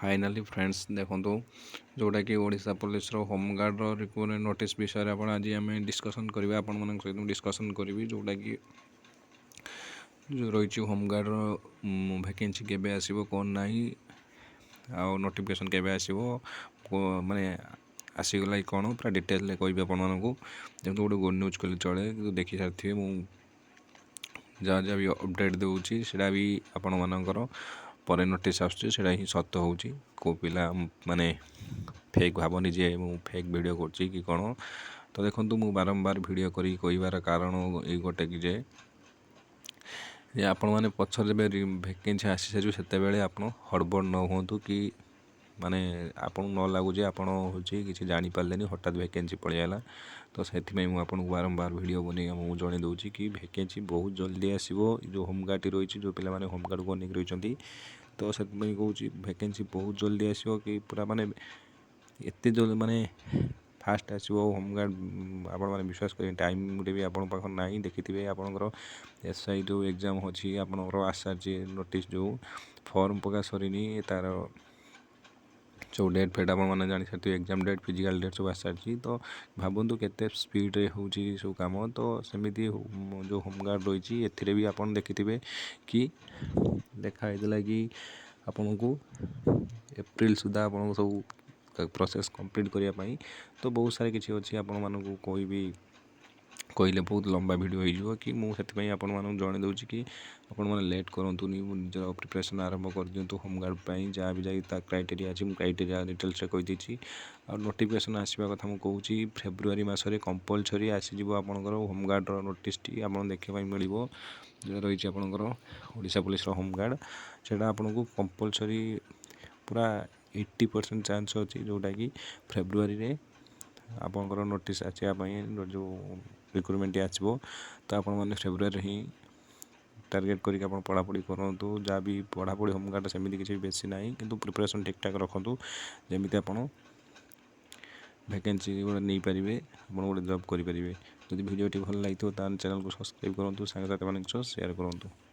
Finally friends देखो जोटा कि Odisha police home guard recruitment notice विषय आप आज आम डिस्कसन करेंगे आपण मान सहित डिस्कसन करी जोटा कि जो रही होमगार्ड वैकेंसी केबे आसीबो कौन नहीं आ नोटिफिकेशन केबे आसीबो माने आसीगला कौन पूरा डिटेल कहि आपण मानक जब गोटे गुड न्यूज कहले चले देखी सारी मुझे जहाँ जहाँ भी अपडेट दूसरी से भी आपण मानकर पर नोटिस आसा ही सत हो पिला माने फेक भावनी जे मु फेक वीडियो कर कि कौन तो देखो मु बारंबार वीडियो करी कहबार कारण ये गोटे कि जे आपण मैंने पचर जब वैकेंसी आसी सारी से आप हड़बड़ न हूँ कि माने आपन न लगुच आपड़ हूँ कि जापारे हठात वैकेंसी पलैला तो से मुझे बारंबार वीडियो बन मुझे जन दूसरी कि वैकेंसी बहुत जल्दी आसो जो होमगार्ड रही जो पे होमगार्ड को नहीं रही तो से कहूँ वैकेंसी बहुत जल्दी आसो कि पूरा माने एत जल्दी माने फास्ट आसो होमगार्ड आप विश्वास करें टाइम भी आप ना देखिए आपंकर एसआई जो एग्जाम अच्छी आपंकर आसार नोटिस जो फॉर्म पका सरी तार जो डेट फेट आपने जानी सारी एग्जाम डेट फिजिकल डेट सब आसारी तो भावतु केते स्पीड्रे हो सब कम तो सेमती जो होमगार्ड रही एथिरे भी आप देखिथे कि देखाई कि आपन को एप्रिल सुधा आपन सब प्रोसेस कंप्लीट करने तो बहुत सारे किसी अच्छी आपण मानक कोई भी कहले बहुत लंबा वीडियो हो कि मुझे आपण मानक जन दूसरी कि आपण मैंने लेट करतुनि निजर प्रिपरेशन आरंभ कर दिंतु होमगार्ड जहाँ भी जा क्राइटेरिया अच्छी क्राइटेरिया डिटेल्स कहीदेसी आ नोटिफिकेशन आसवा कथा मुझे फेब्रुआरी मसरे कंपलसरी आसीज आपंकर होमगार्ड नोटिस आप देखा मिल जो रही आपंकर ओडिशा पुलिस होमगार्ड से आपन को कंपलसरी पूरा 80% चांस अच्छी जोटा कि फेब्रुआरी रे आपंकर नोटिस आसापी जो रिक्रूटमेंट आसो तो आपण मैंने फेब्रुआरी ही टार्गेट करके आप पढ़ापढ़ी करूँ जहाँ भी पढ़ापढ़ी होमगार्ड सेमती किसी बेसी ना कि प्रिपरेशन ठीक ठाक रखु जमी आप वैकेंसी गोटे नहीं पारे आप गोटे जॉब करेंगे जब वीडियो भल लगी तो चैनल को सब्सक्राइब करूँ सांग साथी मान शेयर करूँ।